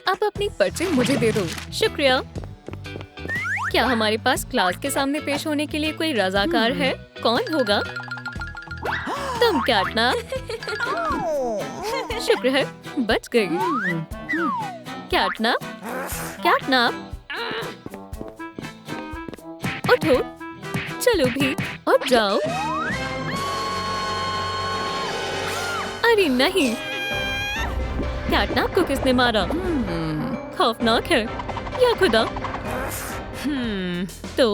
अब अपनी पर्ची मुझे दे दो। शुक्रिया। क्या हमारे पास क्लास के सामने पेश होने के लिए कोई रजाकार है? कौन होगा? तुम कैटनप। शुक्र है बच गई। कैटनप, कैटनप, उठो, चलो भी, उठ जाओ। अरे नहीं, कैटनप को किसने मारा? खौफनाक है। या खुदा। तो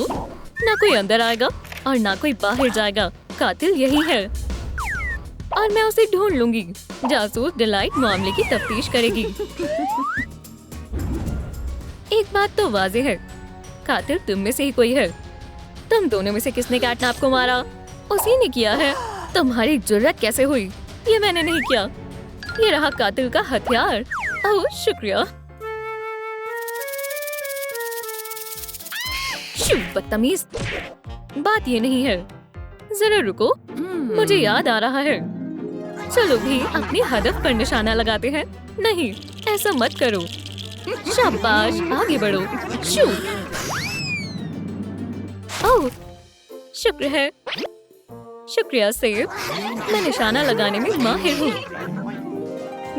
ना कोई अंदर आएगा और ना कोई बाहर जाएगा। कातिल यही है और मैं उसे ढूंढ लूंगी। जासूस डिलाइट मामले की तफ्तीश करेगी। एक बात तो वाज़ेह है, कातिल तुम में से ही कोई है। तुम दोनों में से किसने कैटनप को मारा? उसी ने किया है। तुम्हारी जुर्रत कैसे हुई? ये मैंने नहीं किया। ये रहा कातिल का हथियार। ओह शुक्रिया। शू बदतमीज। बात ये नहीं है। जरा रुको, मुझे याद आ रहा है। चलो भी अपनी हदफ पर निशाना लगाते हैं। नहीं, ऐसा मत करो। शाबाश, आगे बढ़ो। शू। ओह, शुक्र है। शुक्रिया सेब। मैं निशाना लगाने में माहिर हूँ।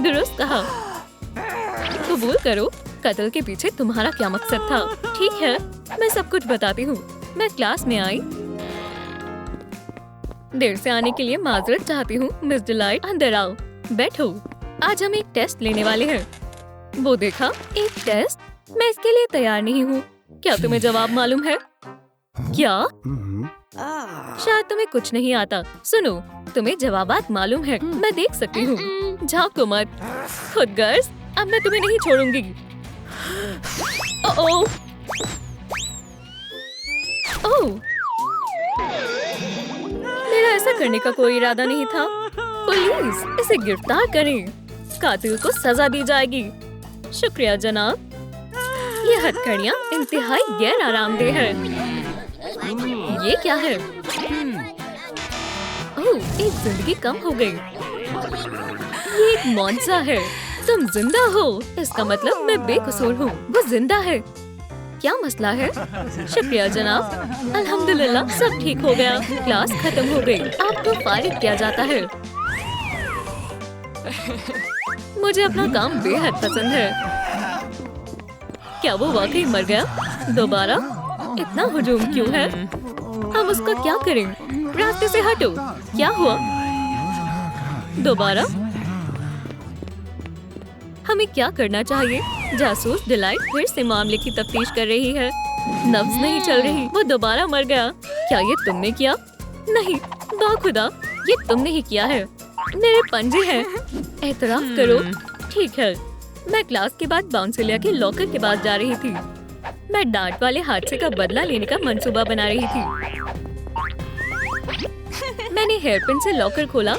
दुरुस्त कहा। कबूल करो, कत्ल के पीछे तुम्हारा क्या मकसद था? ठीक है, मैं सब कुछ बताती हूँ। मैं क्लास में आई। देर से आने के लिए माजरत चाहती हूँ मिस डिलाइट। अंदर आओ, बैठो। आज हम एक टेस्ट लेने वाले हैं। वो देखा, एक टेस्ट? मैं इसके लिए तैयार नहीं हूँ। क्या तुम्हें जवाब मालूम है? क्या? शायद तुम्हें कुछ नहीं आता। सुनो, तुम्हें जवाबात मालूम है। मैं देख सकती हूँ। झांको मत। खुदगर्ज, अब मैं तुम्हें नहीं छोड़ूंगी। ओह, ओह, मेरा ऐसा करने का कोई इरादा नहीं था। पुलिस, इसे गिरफ्तार करें। कातिल को सजा दी जाएगी। शुक्रिया जनाब। ये हथकड़ियाँ इंतहाई गैर आरामदेह है। ये क्या है? ओह, एक जिंदगी कम हो गई। ये एक मौजज़ा है। तुम जिंदा हो, इसका मतलब मैं बेकसूर हूँ। वो जिंदा है। क्या मसला है? शुक्रिया जनाब। अल्हम्दुलिल्लाह सब ठीक हो गया। क्लास खत्म हो गई। आपको फारिग किया जाता है। मुझे अपना काम बेहद पसंद है। क्या वो वाकई मर गया? दोबारा? इतना हुजूम क्यों है? हम उसका क्या करें? रास्ते से हटो। क्या हुआ? दोबारा? हमें क्या करना चाहिए? जासूस डिलाइट फिर से मामले की तफ्तीश कर रही है। नब्ज नहीं चल रही। वो दोबारा मर गया। क्या ये तुमने किया? नहीं, बाखुदा, ये तुमने ही किया है। मेरे पंजे हैं। एतराफ करो। ठीक है। मैं क्लास के बाद बाउंसिलिया के लॉकर के पास जा रही थी। मैं डांट वाले हादसे का बदला लेने का मंसूबा बना रही थी। मैंने हेयरपिन से लॉकर खोला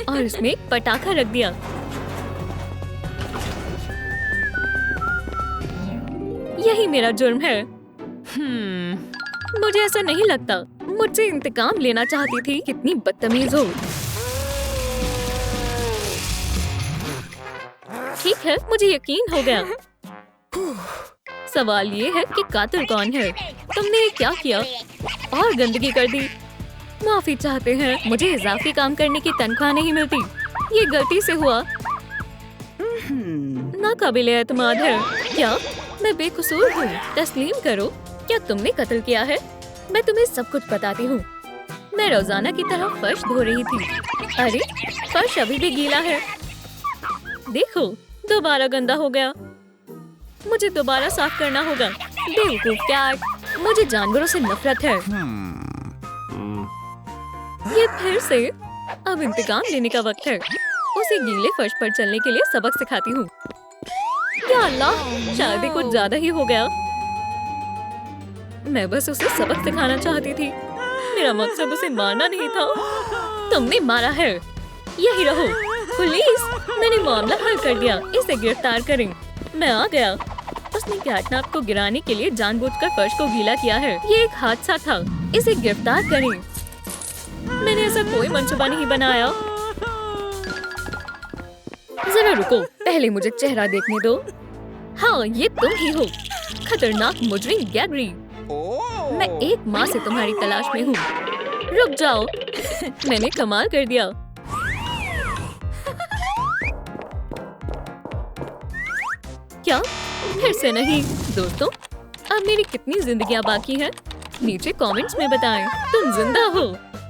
और इसमें एक पटाखा रख दिया। यही मेरा जुर्म है। मुझे ऐसा नहीं लगता। मुझसे इंतकाम लेना चाहती थी। कितनी बदतमीज हो। ठीक है, मुझे यकीन हो गया। सवाल ये है कि कातिल कौन है? तुमने क्या किया? और गंदगी कर दी। माफी चाहते हैं। मुझे इजाफी काम करने की तनख्वाह नहीं मिलती। ये गलती से हुआ। नाकाबिले एतमाद है। क्या मैं बेकसूर हूँ? तस्लीम करो। क्या तुमने कत्ल किया है? मैं तुम्हें सब कुछ बताती हूँ। मैं रोजाना की तरह फर्श धो रही थी। अरे, फर्श अभी भी गीला है। देखो, दोबारा गंदा हो गया। मुझे दोबारा साफ करना होगा। बेवकूफ कैट, मुझे जानवरों से नफरत है। ये फिर से। अब इंतकाम लेने का वक्त है। उसे गीले फर्श पर चलने के लिए सबक सिखाती हूँ। या अल्लाह, शायद ही कुछ ज्यादा ही हो गया। मैं बस उसे सबक सिखाना चाहती थी। मेरा मकसद उसे मारना नहीं था। तुमने मारा है। यही रहो। पुलिस, मैंने मामला हल कर दिया। इसे गिरफ्तार करें। मैं आ गया। उसने कैटनप को गिराने के लिए जानबूझकर फर्श को गीला किया है। ये एक हादसा था। इसे गिरफ्तार करें। मैंने ऐसा कोई मंसूबा नहीं बनाया। जरा रुको, पहले मुझे चेहरा देखने दो। हाँ, ये तुम ही हो, खतरनाक मुजरिम गैग्री। मैं 1 माह से तुम्हारी तलाश में हूँ। रुक जाओ, मैंने कमाल कर दिया। क्या? फिर से नहीं। दोस्तों, अब मेरी कितनी जिंदगियां बाकी हैं? नीचे कमेंट्स में बताएं तुम जिंदा हो।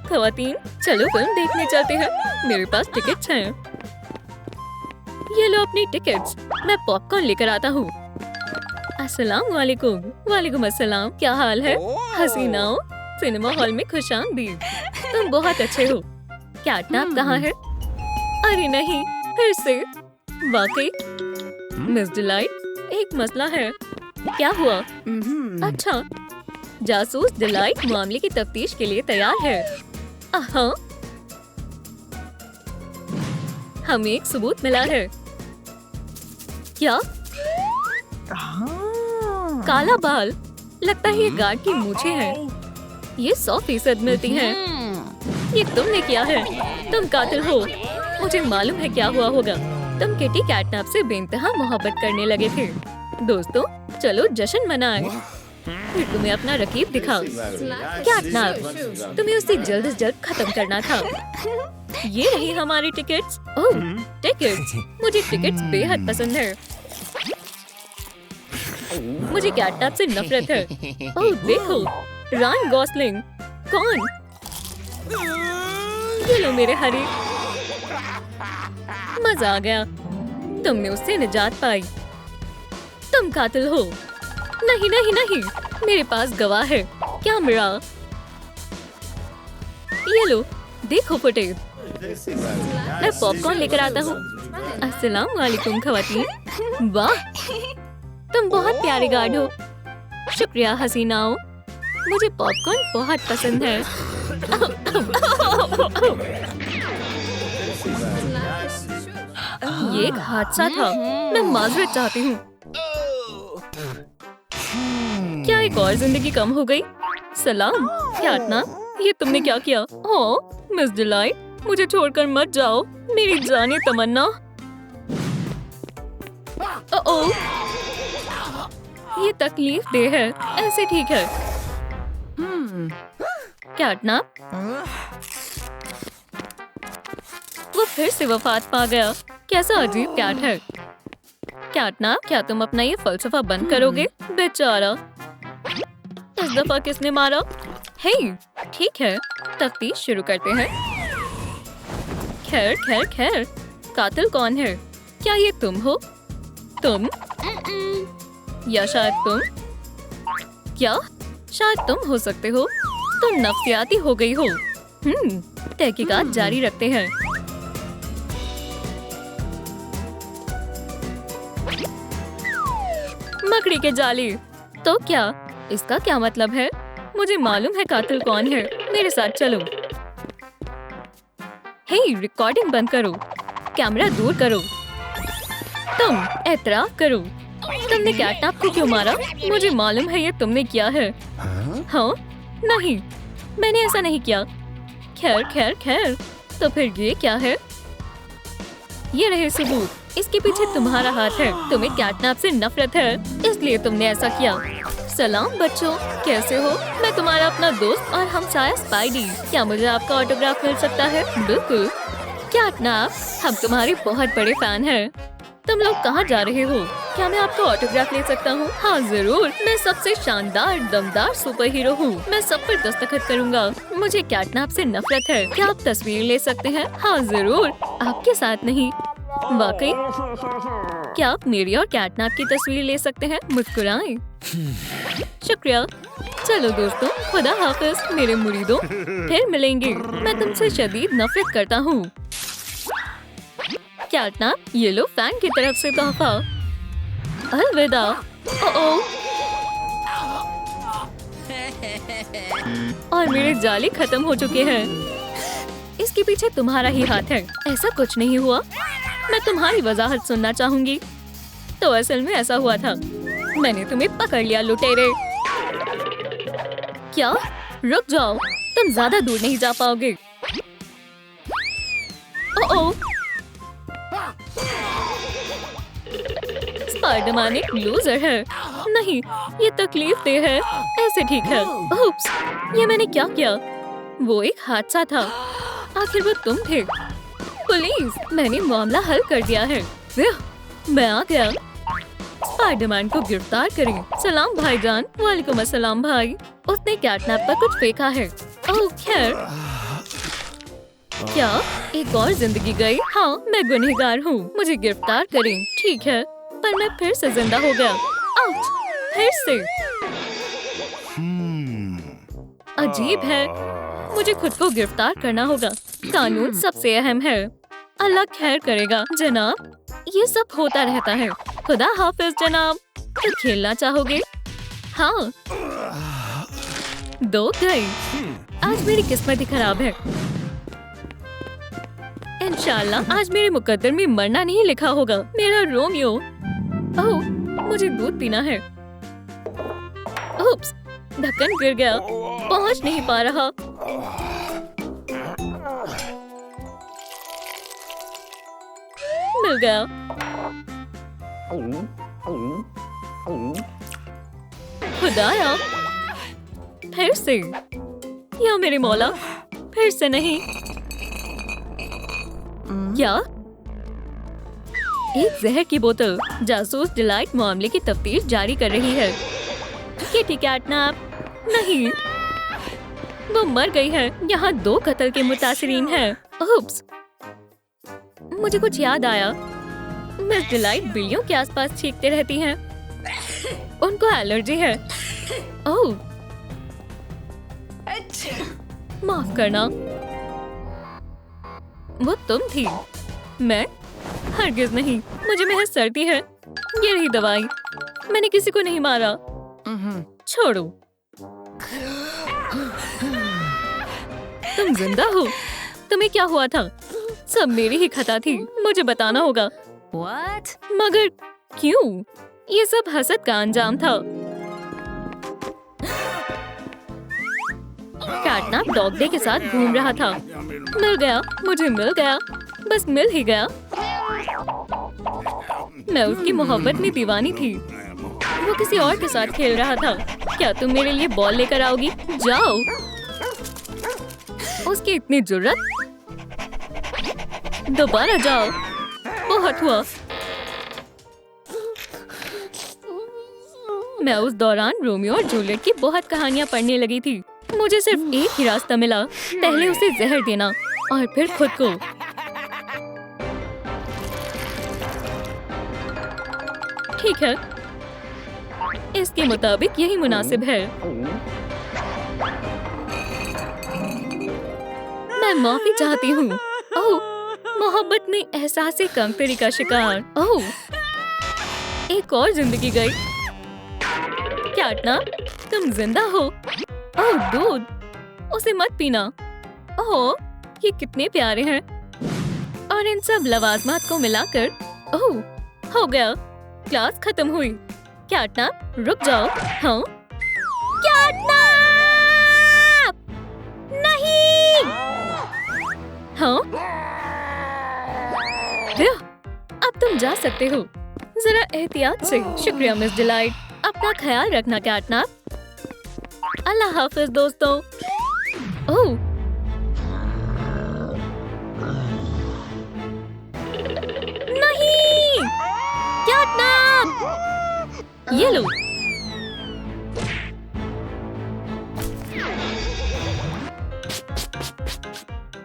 ख़वातीन, चलो फिल्म देखने चलते हैं। मेरे पास टिकट्स हैं। ये लो अपनी टिकट्स। मैं पॉपकॉर्न लेकर आता हूँ। अस्सलाम वालेकुम। वालेकुम अस्सलाम। क्या हाल है हसीनाओं? सिनेमा हॉल में खुशामदीद। तुम बहुत अच्छे हो। कैटनैप कहाँ है? अरे नहीं, फिर से। वाकई मिस डिलाइट, एक मसला है। क्या हुआ? अच्छा, जासूस डिलाइट मामले की तफ्तीश के लिए तैयार है। हाँ, हमें एक सबूत मिला है। क्या? काला बाल? लगता है ये गार्ड की मूछें हैं। ये 100% मिलती हैं। ये तुमने किया है। तुम कातिल हो। मुझे मालूम है क्या हुआ होगा। तुम किटी कैटनैप से बेइंतहा मोहब्बत करने लगे थे। दोस्तों, चलो जश्न मनाएं। फिर तुम्हें अपना रकीब दिखाओ। कैटनैप, तुम्हें उसे जल्द से जल्द खत्म करना था। ये रही हमारी टिकट्स। ओह, टिकट्स। मुझे टिकट्स बेहद पसंद है। मुझे कैटनैप से नफरत है। ओह देखो, रायन गॉसलिंग। कौन? ये लो मेरे हरी। मजा आ गया। तुमने उससे निजात पाई। तुम कातिल हो। नहीं नहीं नहीं, मेरे पास गवाह है। कैमरा। ये लो, देखो फुटेज। मैं पॉपकॉर्न लेकर आता हूँ। अस्सलाम वालेकुम ख़वातीन। वाह, तुम बहुत प्यारे गार्ड हो। शुक्रिया हसीनाओं। मुझे पॉपकॉर्न बहुत पसंद है। ये एक हादसा था। मैं माजरत चाहती हूँ। क्या एक और जिंदगी कम हो गई? सलाम कैटनैप, ये तुमने क्या किया? ओह मिस डिलाइट, मुझे छोड़कर मत जाओ, मेरी जाने तमन्ना। ओह, ये तकलीफ दे है। ऐसे ठीक है। कैटनैप, वो फिर से वफात पा गया। कैसा अजीब कैट है। कैटनैप, क्या तुम अपना ये फलसफा बंद करोगे? बेचारा। इस दफा किसने मारा? हे, ठीक है, तफ्तीश शुरू करते हैं। खैर खैर खैर, कातिल कौन है? क्या ये तुम हो? तुम? या शायद तुम? क्या? शायद तुम हो सकते हो। तुम नफ्सियाती हो गई हो। तहकीकात जारी रखते हैं। मकड़ी के जाली। तो क्या? इसका क्या मतलब है? मुझे मालूम है कातिल कौन है। मेरे साथ चलो। हे, रिकॉर्डिंग बंद करो। कैमरा दूर करो। तुम एतराफ करो। तुमने कैटनैप को क्यों मारा? मुझे मालूम है ये तुमने किया है। हाँ? नहीं, मैंने ऐसा नहीं किया। खैर खैर खैर, तो फिर ये क्या है? ये रहे सबूत। इसके पीछे तुम्हारा हाथ है। तुम्हें कैटनैप से नफरत है, इसलिए तुमने ऐसा किया। सलाम बच्चों, कैसे हो? मैं तुम्हारा अपना दोस्त और हमसाया स्पाइडी। क्या मुझे आपका ऑटोग्राफ मिल सकता है? बिल्कुल। कैटनैप, हम तुम्हारे बहुत बड़े फैन हैं। तुम लोग कहाँ जा रहे हो? क्या मैं आपका ऑटोग्राफ ले सकता हूँ? हाँ जरूर। मैं सबसे शानदार दमदार सुपर हीरो हूँ। मैं सब पर दस्तखत करूँगा। मुझे कैटनैप से नफरत है। क्या आप तस्वीर ले सकते हैं? हाँ जरूर। आपके साथ नहीं। वाकई? क्या आप मेरी और कैटनैप की तस्वीर ले सकते हैं? मुस्कुराएं। शुक्रिया। चलो दोस्तों, खुदा हाफिज मेरे मुरीदों। फिर मिलेंगे। मैं तुमसे शदीद नफरत करता हूँ। कैटनैप, ये लो फैन की तरफ से तोहफा। अलविदा। ओह, और मेरे जाले खत्म हो चुके हैं। इसके पीछे तुम्हारा ही हाथ है। ऐसा कुछ नहीं हुआ। मैं तुम्हारी वजाहत सुनना चाहूंगी। तो असल में ऐसा हुआ था। मैंने तुम्हें पकड़ लिया लुटेरे। क्या? रुक जाओ, तुम ज्यादा दूर नहीं जा पाओगे। ओह, स्पाइडरमैन एक लूजर है। नहीं, ये तकलीफ दे है। ऐसे ठीक है। उप्स, ये मैंने क्या किया? वो एक हादसा था। आखिर वो तुम थे। पुलिस, मैंने मामला हल कर दिया है। मैं आ गया। स्पाइडरमैन को गिरफ्तार करें। सलाम भाईजान। वालेकुम अस्सलाम भाई। उसने कैटनैप पर कुछ फेंका है। ओह खैर, क्या एक और जिंदगी गई? हाँ, मैं गुनहगार हूँ। मुझे गिरफ्तार करें। ठीक है, पर मैं फिर से जिंदा हो गया। आउच! फिर से। अजीब है। मुझे खुद को गिरफ्तार करना होगा। कानून सबसे अहम है। अल्लाह खैर करेगा जनाब। ये सब होता रहता है। खुदा हाफिज जनाब। तो खेलना चाहोगे? हाँ। 2 गई। आज मेरी किस्मत ही खराब है। इंशाल्लाह आज मेरे मुकद्दर में मरना नहीं लिखा होगा। मेरा रोमियो। ओह, मुझे दूध पीना है। उप्स, ढक्कन गिर गया। पहुंच नहीं पा रहा। मिल गया। खुदाया, फिर से। या मेरे मौला, फिर से नहीं। क्या? एक जहर की बोतल। जासूस डिलाइट मामले की तफ्तीश जारी कर रही है। Kitty CatNap. नहीं, वो मर गई है। यहाँ 2 कत्ल के मुतासिरीन हैं। उप्स, मुझे कुछ याद आया। मिस डिलाइट बिल्लियों के आसपास चीखते रहती हैं। उनको एलर्जी है। ओह, माफ करना। वो तुम थी। मैं? हरगिज नहीं। मुझे महज सर्दी है। ये रही दवाई। मैंने किसी को नहीं मारा। छोड़ो। तुम जिंदा हो? तुम्हें क्या हुआ था? सब मेरी ही खता थी। मुझे बताना होगा। What? मगर क्यों? ये सब हसद का अंजाम था। कैटनैप डॉग डे के साथ घूम रहा था। मिल गया। मुझे मिल गया। बस मिल ही गया। मैं उसकी मोहब्बत में दीवानी थी। वो किसी और के साथ खेल रहा था। क्या तुम मेरे लिए बॉल लेकर आओगी? जाओ। उसकी इतनी जुर्रत। दोबारा जाओ। बहुत हुआ। मैं उस दौरान रोमियो और जूलियट की बहुत कहानियां पढ़ने लगी थी। मुझे सिर्फ एक ही रास्ता मिला। पहले उसे जहर देना और फिर खुद को। ठीक है, इसके मुताबिक यही मुनासिब है। मैं माफी चाहती हूँ। ओह, मोहब्बत में एहसास कमतरी का शिकार। ओह, एक और जिंदगी गई। कैटनैप, तुम जिंदा हो। ओह, दूध। उसे मत पीना। ओह, ये कितने प्यारे हैं। और इन सब लवाजमात को मिलाकर। ओह, हो गया। क्लास खत्म हुई। कैटनैप, रुक जाओ। हाँ? कैटनैप! नहीं! हाँ? अब तुम जा सकते हो। जरा एहतियात से। शुक्रिया मिस डिलाइट। अपना ख्याल रखना कैटनैप। अल्लाह हाफिज दोस्तों। ओह, नहीं! कैटनैप! ये लो।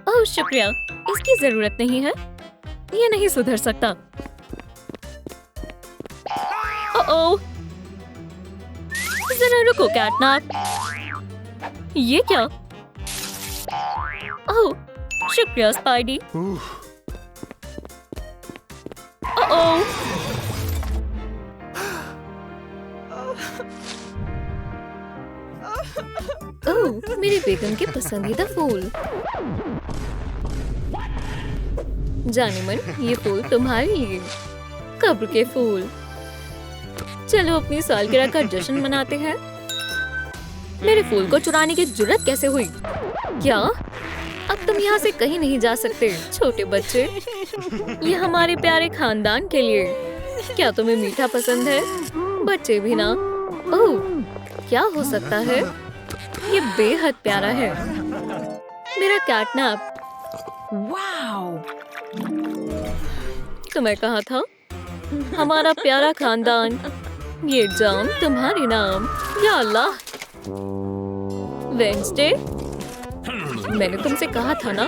ओह शुक्रिया। इसकी जरूरत नहीं है। ये नहीं सुधर सकता। ओह, जरा रुको कैटनैप। ये क्या? ओह, शुक्रिया स्पाइडी। ओह, ओह, मेरी बेगम के पसंदीदा फूल। जाने मन, ये फूल तुम्हारे लिए। कब्र के फूल। चलो अपनी सालगिरह का जश्न मनाते हैं। मेरे फूल को चुराने की जुर्रत कैसे हुई? क्या? अब तुम यहाँ से कहीं नहीं जा सकते छोटे बच्चे। ये हमारे प्यारे खानदान के लिए। क्या तुम्हें मीठा पसंद है? बच्चे भी ना। ओह, क्या हो सकता है? ये बेहद प्यारा है। मेरा कैटनैप। Wow! तुम्हें कहा था, हमारा प्यारा खानदान। ये जाम तुम्हारे नाम। या अल्लाह। वेंसडे, मैंने तुमसे कहा था ना,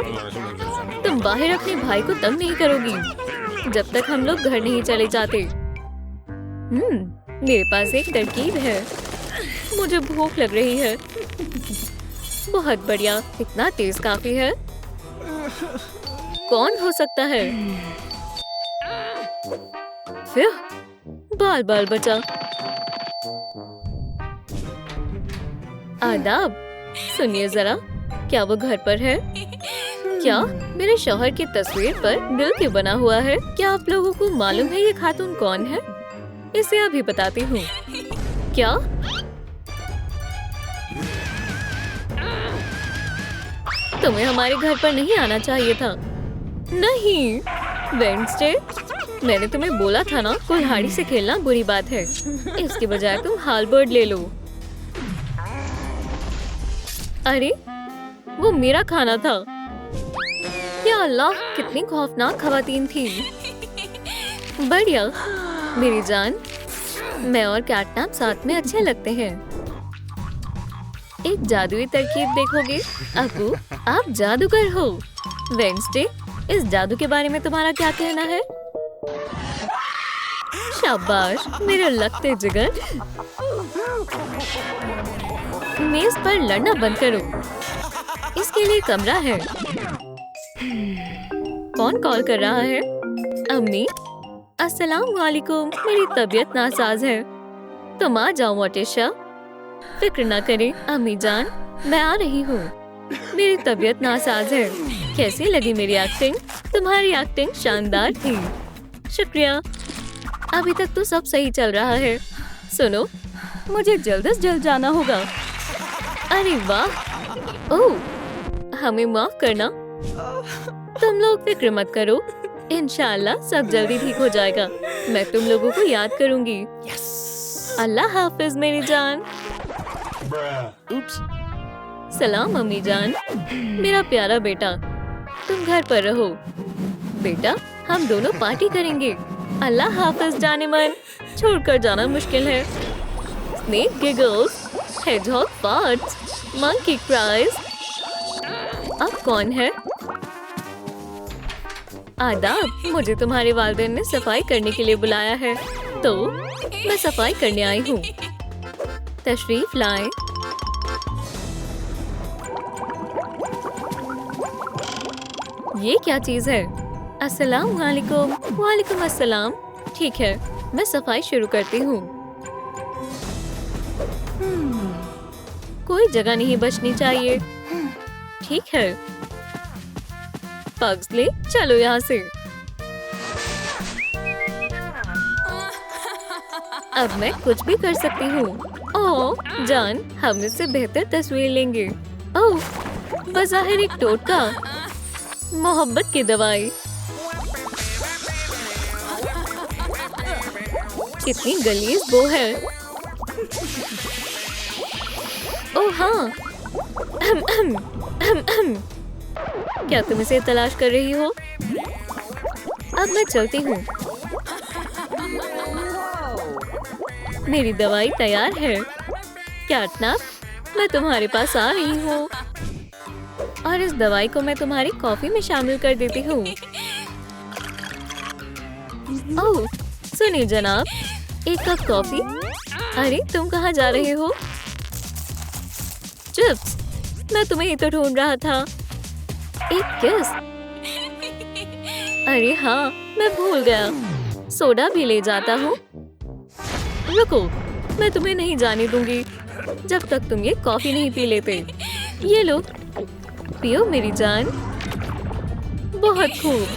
तुम बाहर अपने भाई को तंग नहीं करोगी जब तक हम लोग घर नहीं चले जाते। मेरे पास एक तरकीब है। मुझे भूख लग रही है। बहुत बढ़िया, इतना तेज काफी है। कौन हो सकता है? फिर बाल बाल बचा। आदाब। सुनिए जरा, क्या वो घर पर है? क्या मेरे शौहर की तस्वीर पर दिल के बना हुआ है? क्या आप लोगों को मालूम है ये खातून कौन है? इसे अभी बताती हूँ। क्या? तुम्हें हमारे घर पर नहीं आना चाहिए था। नहीं वेंसडे, मैंने तुम्हें बोला था ना, कुल्हाड़ी से खेलना बुरी बात है। इसके बजाय तुम हालबर्ड ले लो। अरे, वो मेरा खाना था। या अल्लाह, कितनी खौफनाक खवातीन थी। बढ़िया मेरी जान, मैं और कैटनैप साथ में अच्छे लगते हैं। एक जादुई तरकीब देखोगे? अबू, आप जादूगर हो। वेंसडे, इस जादू के बारे में तुम्हारा क्या कहना है? शाबाश मेरे लगते जिगर। मेज पर लड़ना बंद करो। इसके लिए कमरा है। कौन कॉल कर रहा है? अम्मी। अस्सलाम वालेकुम। मेरी तबीयत नासाज है। तुम आ जाओ मोटेशा। फिक्र ना करें अम्मी जान, मैं आ रही हूँ। मेरी तबीयत नासाज है। कैसी लगी मेरी एक्टिंग? तुम्हारी एक्टिंग शानदार थी। शुक्रिया। अभी तक तो सब सही चल रहा है। सुनो, मुझे जल्द से जल्द जाना होगा। अरे वाह। ओह, हमें माफ करना। तुम लोग फिक्र मत करो, इंशाल्लाह सब जल्दी ठीक हो जाएगा। मैं तुम लोगों को याद करूंगी। अल्लाह हाफिज मेरी जान। सलाम अम्मी जान। मेरा प्यारा बेटा, तुम घर पर रहो। बेटा, हम दोनों पार्टी करेंगे। अल्लाह हाफिज जाने मन। छोड़कर जाना मुश्किल है। Snake giggles, hedgehog farts, monkey cries. अब कौन है? आदाब। मुझे तुम्हारे वालिदैन ने सफाई करने के लिए बुलाया है, तो मैं सफाई करने आई हूँ। तशरीफ लाएं। ये क्या चीज है? अस्सलाम वालेकुम। वालेकुम अस्सलाम। ठीक है, मैं सफाई शुरू करती हूँ। कोई जगह नहीं बचनी चाहिए। ठीक है पग्सले, चलो यहाँ से। अब मैं कुछ भी कर सकती हूँ। ओह जान, हम इससे बेहतर तस्वीर लेंगे। ओह, बज़ाहिर एक टोटका। मोहब्बत की दवाई। कितनी गलीज बो है। ओह हाँ। क्या तुम इसे तलाश कर रही हो? अब मैं चलती हूँ। मेरी दवाई तैयार है। कैटनैप, मैं तुम्हारे पास आ रही हूँ और इस दवाई को मैं तुम्हारी कॉफी में शामिल कर देती हूँ। ओह सुनिए जनाब, एक कप कॉफी। अरे तुम कहाँ जा रहे हो? चिप्स, मैं तुम्हें ही तो ढूंढ रहा था। एक किस। अरे हाँ, मैं भूल गया। सोडा भी ले जाता हूँ। रुको, मैं तुम्हें नहीं जाने दूंगी जब तक तुम ये कॉफी नहीं पी लेते। ये लो, पियो मेरी जान। बहुत खूब,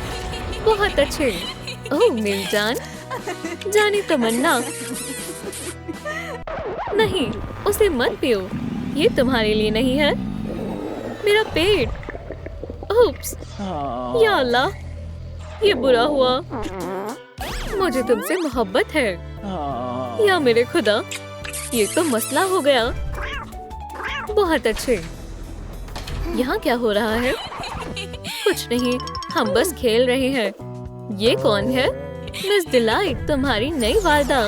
बहुत अच्छे। ओह मेरी जान, जाने तमन्ना। नहीं, उसे मत पियो, ये तुम्हारे लिए नहीं है। मेरा पेट। उप्स, या अल्लाह, ये बुरा हुआ। मुझे तुमसे मोहब्बत है। Oh. या मेरे खुदा, ये तो मसला हो गया। बहुत अच्छे। यहाँ क्या हो रहा है? कुछ नहीं, हम बस खेल रहे हैं। ये कौन है? मिस डिलाइट, तुम्हारी नई वालदा।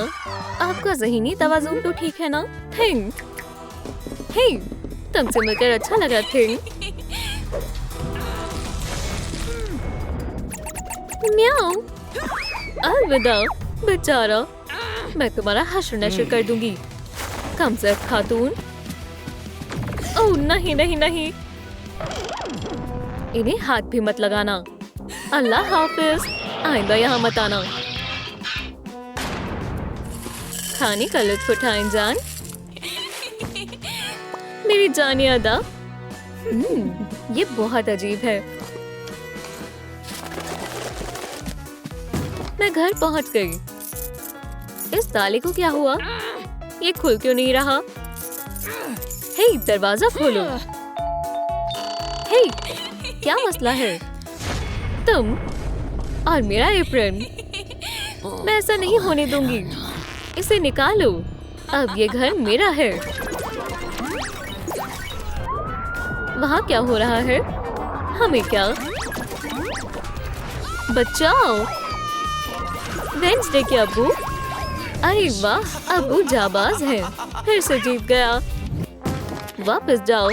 आपका ज़हनी तवाज़ुन तो ठीक है ना? थिंक। हे, तुमसे मिलकर अच्छा लगा थिंक। म्याऊ। अलविदा बेचारा, मैं तुम्हारा हश्र नश्र कर दूंगी। कमजोर खातून। ओह नहीं नहीं नहीं, इन्हें हाथ भी मत लगाना। अल्लाह हाफिज, आइंदा यहाँ मत आना। खाने का लुत्फ उठाएं जान। मेरी जानी अदा। ये बहुत अजीब है। मैं घर पहुंच गई। इस ताले को क्या हुआ? ये खुल क्यों नहीं रहा? हे, दरवाजा खोलो। हे, क्या मसला है? तुम और मेरा एप्रन। मैं ऐसा नहीं होने दूंगी। इसे निकालो। अब ये घर मेरा है। वहाँ क्या हो रहा है? हमें क्या? बचाओ। वेंसडे के अब्बू। अरे वाह, अब्बू जाबाज हैं। फिर से जीत गया। वापस जाओ।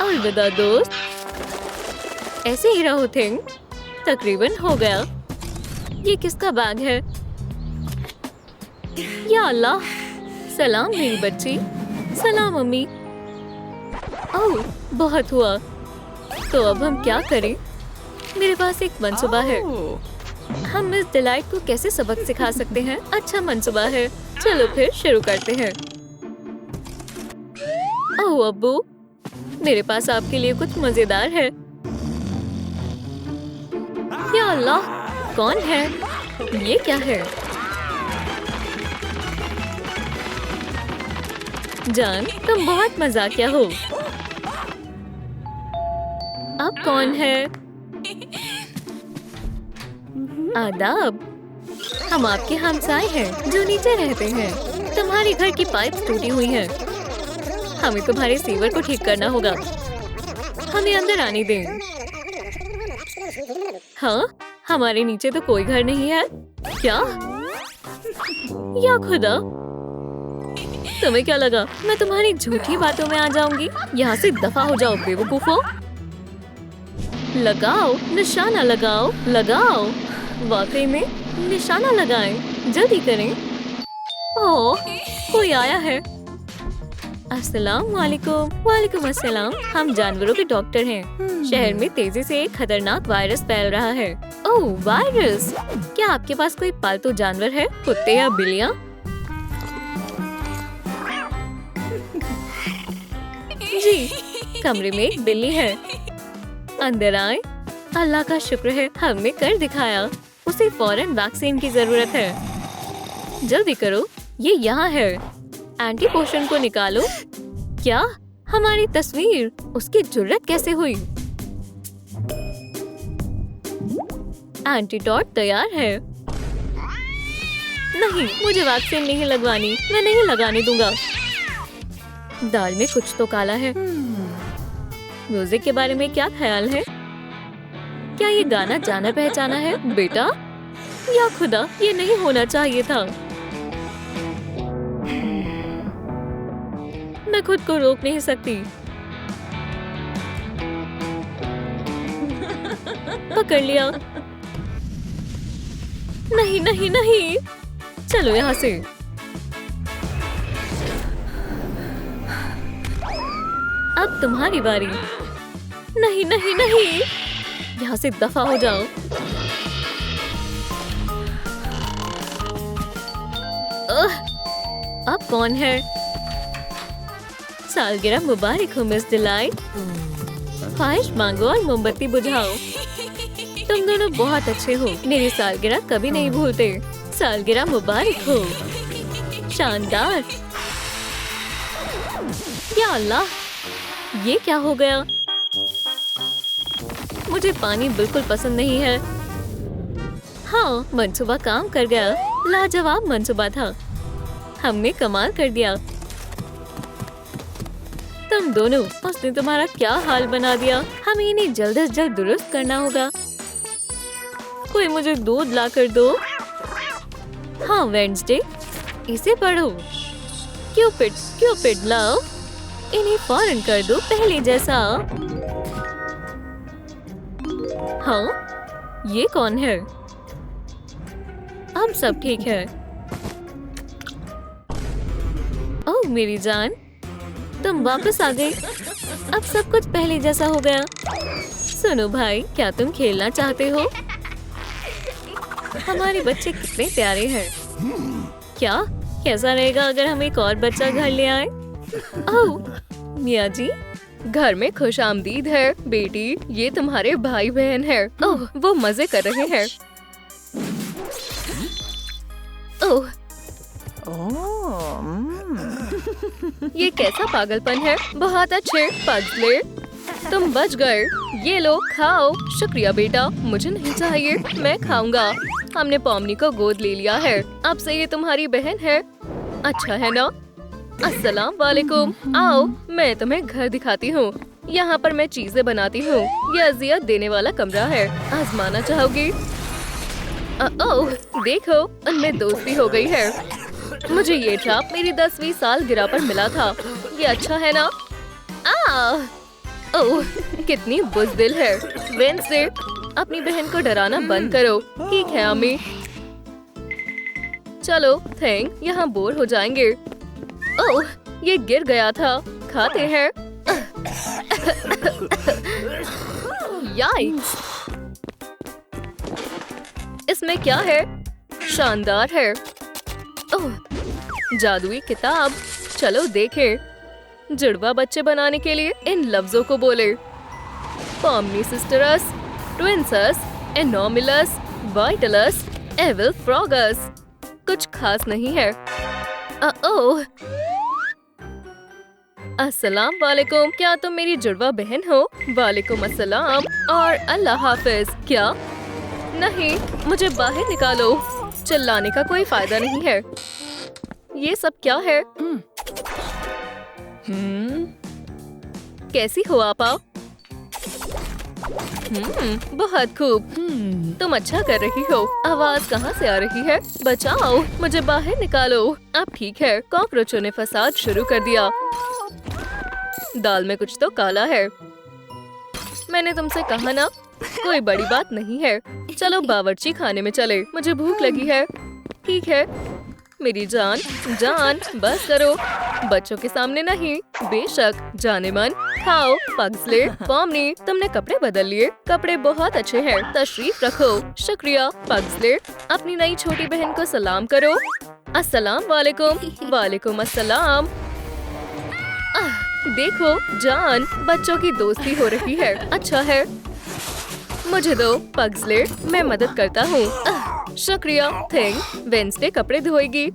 अलविदा दोस्त। ऐसे ही रहो थिंग। तकरीबन हो गया। ये किसका बैग है? या अल्लाह। सलाम मेरी बच्ची। सलाम अम्मी। ओह, बहुत हुआ। तो अब हम क्या करें? मेरे पास एक मंसूबा है। Oh. हम मिस डिलाइट को कैसे सबक सिखा सकते हैं? अच्छा मंसूबा है। चलो फिर शुरू करते हैं। ओह अब्बू, मेरे पास आपके लिए कुछ मजेदार है। या अल्लाह, कौन है? ये क्या है? जान, तुम बहुत मजाकिया हो। अब कौन है? आदाब। हम आपके हमसाए हैं जो नीचे रहते हैं। तुम्हारे घर की पाइप टूटी हुई है। हमें तुम्हारे सीवर को ठीक करना होगा। हमें अंदर आने दें। हाँ, हमारे नीचे तो कोई घर नहीं है। क्या? या खुदा, तुम्हें क्या लगा मैं तुम्हारी झूठी बातों में आ जाऊंगी? यहाँ से दफा हो जाओ बेवकूफो। लगाओ, निशाना लगाओ, लगाओ। वाकई में निशाना लगाएं। जल्दी करें। ओह, कोई आया है। अस्सलाम वालेकुम। वालेकुम अस्सलाम। हम जानवरों के डॉक्टर हैं। शहर में तेजी से एक खतरनाक वायरस फैल रहा है। ओह वायरस। क्या आपके पास कोई पालतू जानवर है? कुत्ते या बिल्लियाँ? जी, कमरे में एक बिल्ली है। अंदर आए। अल्लाह का शुक्र है, हमने कर दिखाया। उसे फौरन वैक्सीन की जरूरत है। जल्दी करो, ये यहाँ है। एंटी पोषण को निकालो। क्या? हमारी तस्वीर? उसकी जुर्रत कैसे हुई? एंटीडोट तैयार है। नहीं, मुझे वैक्सीन नहीं लगवानी। मैं नहीं लगाने दूंगा। दाल में कुछ तो काला है। म्यूजिक के बारे में क्या ख्याल है? क्या ये गाना जाना पहचाना है बेटा? या खुदा, ये नहीं होना चाहिए था। मैं खुद को रोक नहीं सकती। पकड़ लिया। नहीं नहीं नहीं, चलो यहाँ से। अब तुम्हारी बारी। नहीं नहीं नहीं, यहाँ से दफा हो जाओ। अब कौन है? सालगिरह मुबारक हो मिस डिलाइट। ख्वाहिश मांगो और मोमबत्ती बुझाओ। तुम दोनों बहुत अच्छे हो। मेरी सालगिरह कभी नहीं भूलते। सालगिरह मुबारक हो। शानदार। या अल्लाह, ये क्या हो गया? मुझे पानी बिल्कुल पसंद नहीं है। हाँ, मंसूबा काम कर गया। लाजवाब मंसूबा था। हमने कमाल कर दिया। तुम दोनों, उसने तुम्हारा क्या हाल बना दिया। हमें इन्हें जल्द से जल्द दुरुस्त करना होगा। कोई मुझे दूध ला कर दो। हाँ वेडनेसडे, इसे पढ़ो। Cupid, Cupid love. इन्हें फौरन कर दो पहले जैसा। हाँ, ये कौन है? अब सब ठीक है। ओह मेरी जान, तुम वापस आ गई। अब सब कुछ पहले जैसा हो गया। सुनो भाई, क्या तुम खेलना चाहते हो? हमारे बच्चे कितने प्यारे हैं। क्या? कैसा रहेगा अगर हम एक और बच्चा घर ले आए? ओह मिया जी, घर में खुशामदीद है बेटी। ये तुम्हारे भाई बहन है। ओह, वो मजे कर रहे हैं। ओह, ये कैसा पागलपन है। बहुत अच्छे पजले, तुम बच गए। ये लो खाओ। शुक्रिया बेटा, मुझे नहीं चाहिए, मैं खाऊंगा। हमने पॉमनी को गोद ले लिया है। अब से ये तुम्हारी बहन है। अच्छा है ना? अस्सलाम वालेकुम। आओ, मैं तुम्हें घर दिखाती हूँ। यहाँ पर मैं चीजें बनाती हूँ। ये अजियत देने वाला कमरा है। आजमाना चाहोगी? ओह, देखो, उनमें दोस्ती हो गई है। मुझे ये ट्रैप मेरी 10वीं सालगिरह पर मिला था। ये अच्छा है ना? ओह, कितनी बुज़दिल है। वेडनेसडे, अपनी बहन को डराना बंद करो। ठीक है अम्मी। चलो थैंक, यहाँ बोर हो जाएंगे। ओह, ये गिर गया था। खाते हैं। याइक्स, इसमें क्या है? शानदार है। ओह, जादुई किताब। चलो देखें। जुड़वा बच्चे बनाने के लिए इन लफ्जों को बोले। पॉमनी सिस्टरस, ट्विंसस, एनोमिलस, वाइटलस, एविल फ्रॉगस। कुछ खास नहीं है। ओह, अस्सलाम वालेकुम। क्या तुम मेरी जुड़वा बहन हो? वालेकुम अस्सलाम और अल्लाह हाफिज। क्या? नहीं, मुझे बाहर निकालो। चिल्लाने का कोई फायदा नहीं है। ये सब क्या है? कैसी हो आपा? बहुत खूब। तुम अच्छा कर रही हो। आवाज कहाँ से आ रही है? बचाओ, मुझे बाहर निकालो। अब ठीक है। कॉकरोचों ने फसाद शुरू कर दिया। दाल में कुछ तो काला है। मैंने तुमसे कहा ना, कोई बड़ी बात नहीं है। चलो बावर्ची खाने में चले, मुझे भूख लगी है। ठीक है मेरी जान, जान बस करो। बच्चों के सामने नहीं। बेशक, जाने मन। खाओ। पग्सले, पॉमनी, तुमने कपड़े बदल लिए। कपड़े बहुत अच्छे हैं। तशरीफ रखो। शुक्रिया पग्सले। अपनी नई छोटी बहन को सलाम करो। अस्सलाम वालेकुम। वालेकुम अस्सलाम। देखो जान, बच्चों की दोस्ती हो रही है। अच्छा है। मुझे दो पग्सले, मैं मदद करता हूँ। शुक्रिया थैंक। वेडनेसडे कपड़े धोएगी।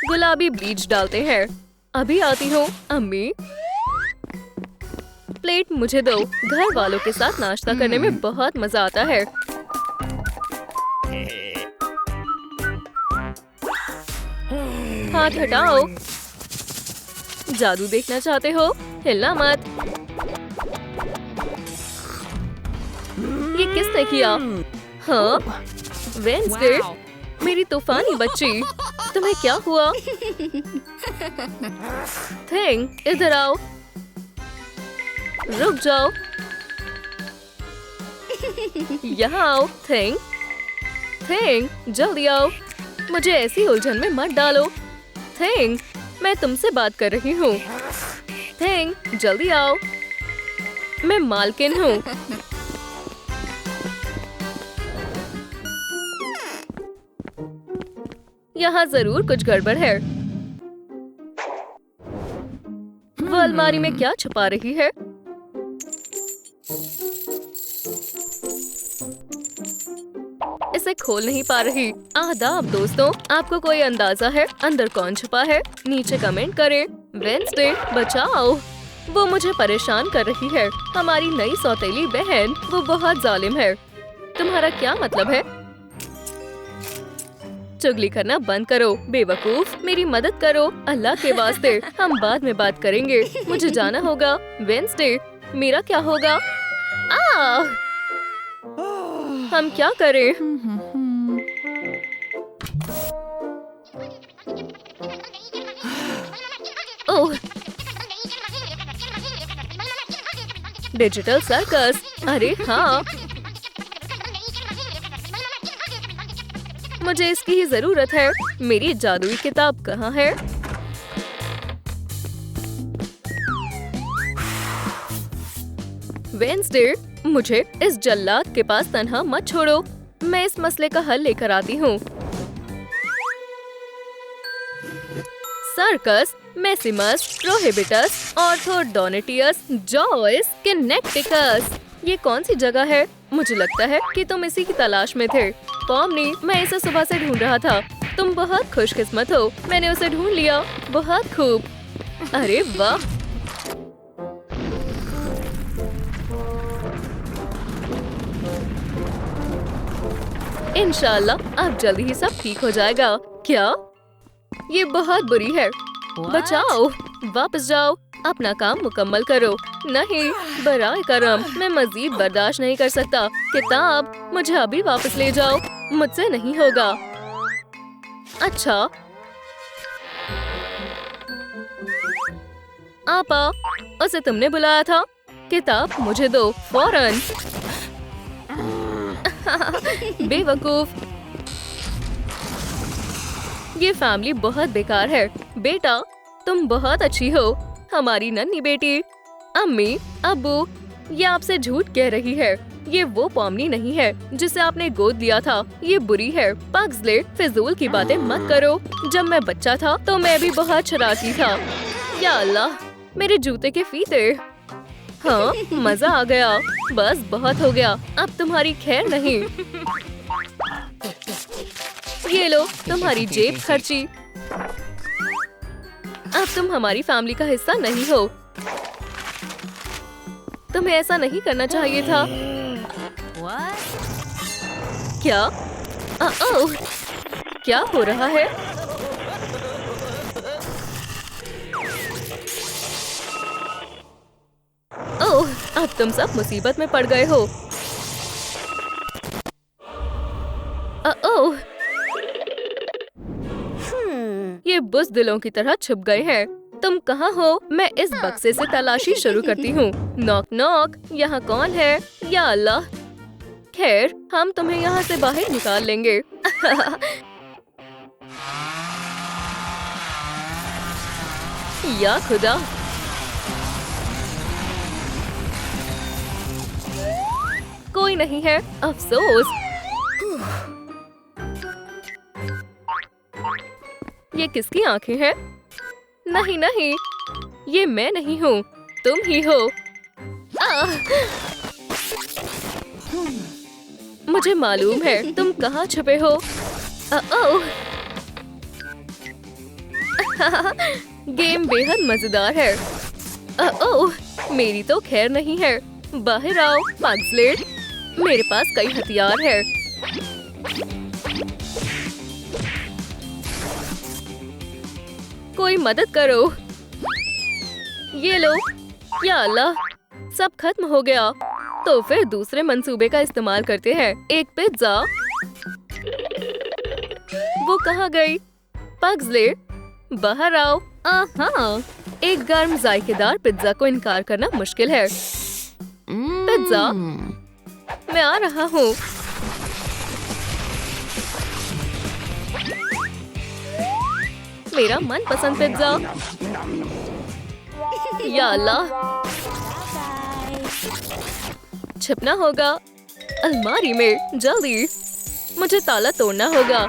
गुलाबी ब्लीच डालते हैं। अभी आती हूँ अम्मी। प्लेट मुझे दो। घर वालों के साथ नाश्ता करने में बहुत मजा आता है। हाथ हटाओ। जादू देखना चाहते हो? हिलना मत। ये किसने किया? हाँ वेडनेसडे, मेरी तूफानी बच्ची, तुम्हें क्या हुआ? थैंक, इधर आओ। रुक जाओ। यहाँ आओ। थैंक, थैंक, जल्दी आओ। मुझे ऐसी उलझन में मत डालो। थैंक, मैं तुमसे बात कर रही हूँ। थैंक, जल्दी आओ। मैं मालकिन हूँ। यहाँ जरूर कुछ गड़बड़ है। वो अलमारी में क्या छुपा रही है? इसे खोल नहीं पा रही। आदाब दोस्तों, आपको कोई अंदाजा है अंदर कौन छुपा है? नीचे कमेंट करें। वेडनेसडे बचाओ, वो मुझे परेशान कर रही है। हमारी नई सौतेली बहन, वो बहुत जालिम है। तुम्हारा क्या मतलब है? चुगली करना बंद करो बेवकूफ। मेरी मदद करो अल्लाह के वास्ते। हम बाद में बात करेंगे। मुझे जाना होगा। वेंसडे, मेरा क्या होगा? हम क्या करें? ओह, डिजिटल सर्कस। अरे हाँ, मुझे इसकी ही जरूरत है। मेरी जादुई किताब कहाँ है? वेंसडे, मुझे इस जल्लाद के पास तन्हा मत छोड़ो। मैं इस मसले का हल लेकर आती हूँ। Circus, maximus, prohibitus, orthodonetius, joyous, kinecticus. ये कौन सी जगह है? मुझे लगता है कि तुम इसी की तलाश में थे। पॉमनी, मैं इसे सुबह से ढूंढ रहा था। तुम बहुत खुशकिस्मत हो, मैंने उसे ढूंढ लिया। बहुत खूब। अरे वाह, इंशाल्लाह अब जल्दी ही सब ठीक हो जाएगा। क्या? ये बहुत बुरी है। बचाओ, वापस जाओ, अपना काम मुकम्मल करो। नहीं, बराए करम, मैं मजीद बर्दाश्त नहीं कर सकता। किताब, मुझे अभी वापस ले जाओ। मुझसे नहीं होगा। अच्छा, आपा, उसे तुमने बुलाया था। किताब मुझे दो फौरन। बेवकूफ, ये फैमिली बहुत बेकार है। बेटा, तुम बहुत अच्छी हो, हमारी नन्ही बेटी। अम्मी, अब्बू, ये आपसे झूठ कह रही है। ये वो पॉमनी नहीं है जिसे आपने गोद लिया था। ये बुरी है। पग्सले, फिजूल की बातें मत करो। जब मैं बच्चा था तो मैं भी बहुत शरारती था। या अल्लाह, मेरे जूते के फीते। हाँ, मजा आ गया। बस बहुत हो गया, अब तुम्हारी खैर नहीं। ये लो तुम्हारी जेब खर्ची। अब तुम हमारी फैमिली का हिस्सा नहीं हो। तुम्हें ऐसा नहीं करना चाहिए था। क्या? ओह, क्या हो रहा है? ओह, अब तुम सब मुसीबत में पड़ गए हो। ओह, ये बुज़दिलों की तरह छुप गए हैं। तुम कहाँ हो? मैं इस बक्से से तलाशी शुरू करती हूँ। नॉक नॉक, यहाँ कौन है? या अल्लाह, खैर हम तुम्हें यहाँ से बाहर निकाल लेंगे। या खुदा, कोई नहीं है, अफसोस। ये किसकी आंखें हैं? नहीं नहीं, ये मैं नहीं हूँ, तुम ही हो। मुझे मालूम है तुम कहाँ छुपे हो। ओह, गेम बेहद मजेदार है। ओह, मेरी तो खैर नहीं है। बाहर आओ पग्सले, मेरे पास कई हथियार है। कोई मदद करो। ये लो। या अल्लाह, सब खत्म हो गया। तो फिर दूसरे मंसूबे का इस्तेमाल करते हैं। एक पिज्जा। वो कहाँ गई? पग्सले, बाहर आओ। हाँ, एक गर्म जायकेदार पिज्जा को इनकार करना मुश्किल है। पिज्जा, मैं आ रहा हूँ। मेरा मनपसंद पिज्जा। या अल्लाह, छिपना होगा अलमारी में। जल्दी, मुझे ताला तोड़ना होगा।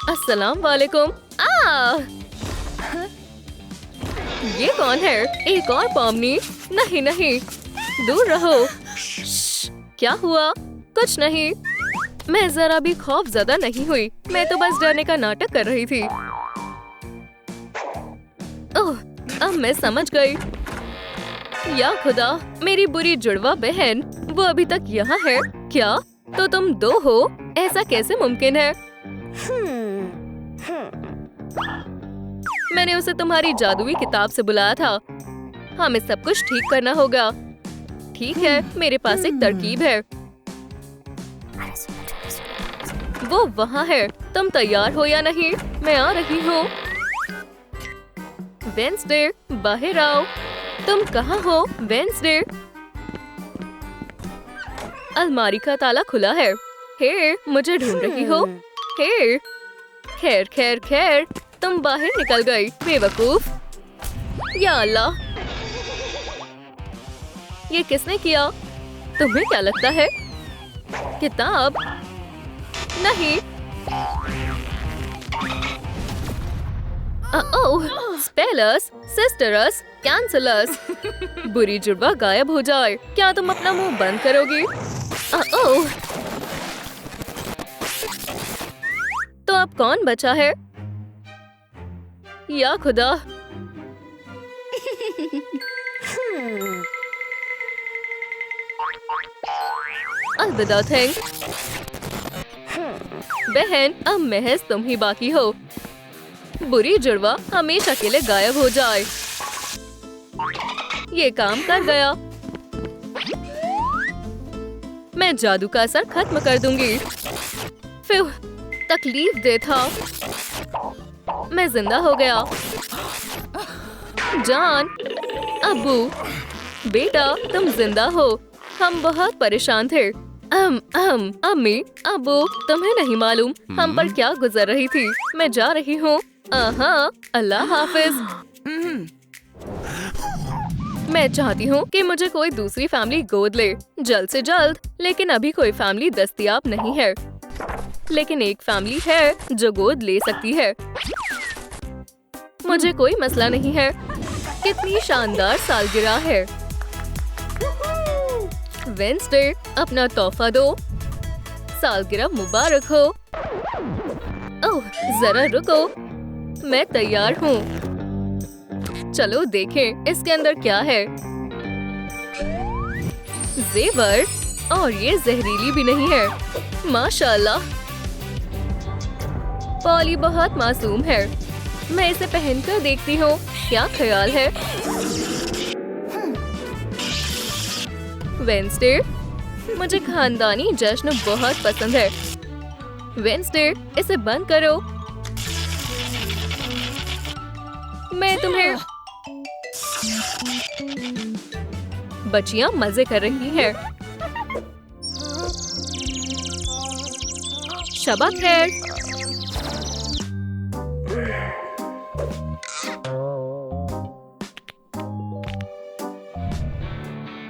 अस्सलाम वालेकुम। ये कौन है? एक और पॉमनी? नहीं नहीं, दूर रहो। क्या हुआ? कुछ नहीं, मैं जरा भी खौफज़दा नहीं हुई। मैं तो बस डरने का नाटक कर रही थी। ओह, अब मैं समझ गई। या खुदा, मेरी बुरी जुड़वा बहन, वो अभी तक यहाँ है क्या? तो तुम दो हो, ऐसा कैसे मुमकिन है? मैंने उसे तुम्हारी जादुई किताब से बुलाया था। हमें सब कुछ ठीक करना होगा। ठीक है, मेरे पास एक तरकीब है। वो वहाँ है। तुम तैयार हो या नहीं? मैं आ रही हूँ। वेंसडे, बाहर आओ। तुम कहाँ हो वेंसडे? अलमारी का ताला खुला है। हे, मुझे ढूंढ रही हो? हे, खैर खैर खैर, तुम बाहर निकल गई बेवकूफ। या अल्लाह, ये किसने किया? तुम्हें क्या लगता है? किताब? नहीं। ओह, स्पेलर्स, सिस्टर्स, कैंसलर्स। बुरी जुड़वा गायब हो जाए। क्या तुम अपना मुंह बंद करोगी? ओह, तो अब कौन बचा है? या खुदा। अलविदा थैंक। बहन, अब महज तुम ही बाकी हो। बुरी जुड़वा हमेशा के लिए गायब हो जाए। ये काम कर गया। मैं जादू का असर खत्म कर दूंगी। फिर तकलीफ दे था। मैं जिंदा हो गया। जान, अब्बू, बेटा, तुम जिंदा हो। हम बहुत परेशान थे। अम्मी, अब्बू, तुम्हें नहीं मालूम हम पर क्या गुजर रही थी। मैं जा रही हूँ। अल्लाह हाफिज। मैं चाहती हूँ कि मुझे कोई दूसरी फैमिली गोद ले, जल्द से जल्द। लेकिन अभी कोई फैमिली दस्तयाब नहीं है। लेकिन एक फैमिली है जो गोद ले सकती है। मुझे कोई मसला नहीं है। कितनी शानदार सालगिरह है। वेंसडे, अपना तोहफा दो। सालगिरह मुबारक हो। ओह, जरा रुको, मैं तैयार हूँ। चलो देखें इसके अंदर क्या है। जेवर, और ये जहरीली भी नहीं है। माशाल्लाह, पॉली बहुत मासूम है। मैं इसे पहनकर देखती हूँ। क्या ख्याल है? वेंसडे, मुझे खानदानी जश्न बहुत पसंद है। वेंसडे, इसे बंद करो। मैं तुम्हें। बच्चियां मजे कर रही हैं। शबा खैर।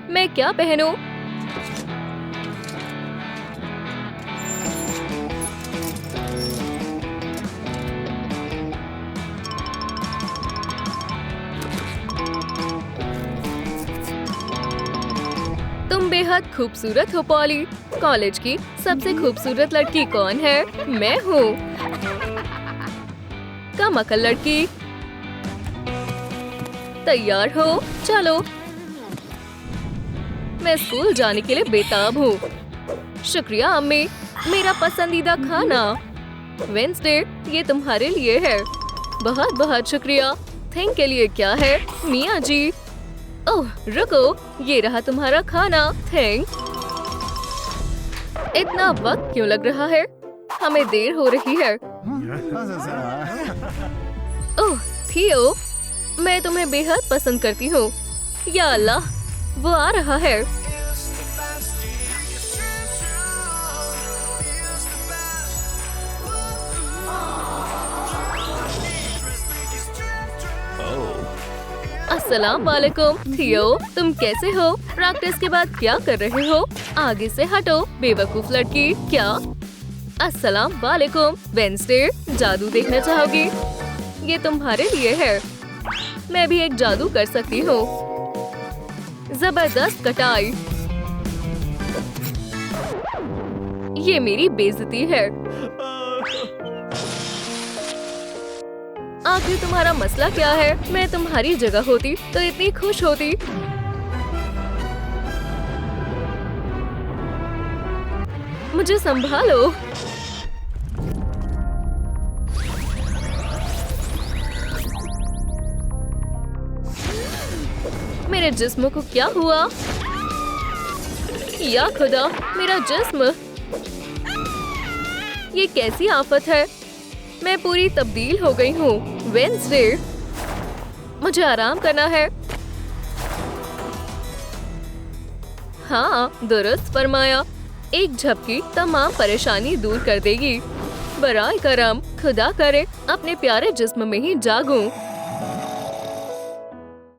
मैं क्या पहनूं? तुम बेहद खूबसूरत हो पॉली। कॉलेज की सबसे खूबसूरत लड़की कौन है? मैं हूँ। कम अकल लड़की। तैयार हो? चलो। मैं स्कूल जाने के लिए बेताब हूँ। शुक्रिया अम्मी। मेरा पसंदीदा खाना। वेंसडे, ये तुम्हारे लिए है। बहुत बहुत शुक्रिया। थैंक के लिए क्या है मियाँ जी? ओह रुको, ये रहा तुम्हारा खाना। थैंक। इतना वक्त क्यों लग रहा है? हमें देर हो रही है। ओह थियो, मैं तुम्हें बेहद पसंद करती हूँ। या अल्लाह, वो आ रहा है। अस्सलाम वालेकुम थियो, तुम कैसे हो? प्रैक्टिस के बाद क्या कर रहे हो? आगे से हटो बेवकूफ लड़की। क्या? अस्सलाम वालेकुम। वेंसडे, जादू देखना चाहोगी? ये तुम्हारे लिए है। मैं भी एक जादू कर सकती हूँ। जबरदस्त कटाई। ये मेरी बेइज्जती है। आखिर तुम्हारा मसला क्या है? मैं तुम्हारी जगह होती तो इतनी खुश होती। मुझे संभालो। मेरे जिस्म को क्या हुआ? या खुदा, मेरा जिस्म! ये कैसी आफत है? मैं पूरी तब्दील हो गई हूँ। वेडनेसडे, मुझे आराम करना है। हाँ, दुरुस्त फरमाया। एक झपकी तमाम परेशानी दूर कर देगी। बराए करम, खुदा करे अपने प्यारे जिस्म में ही जागूं।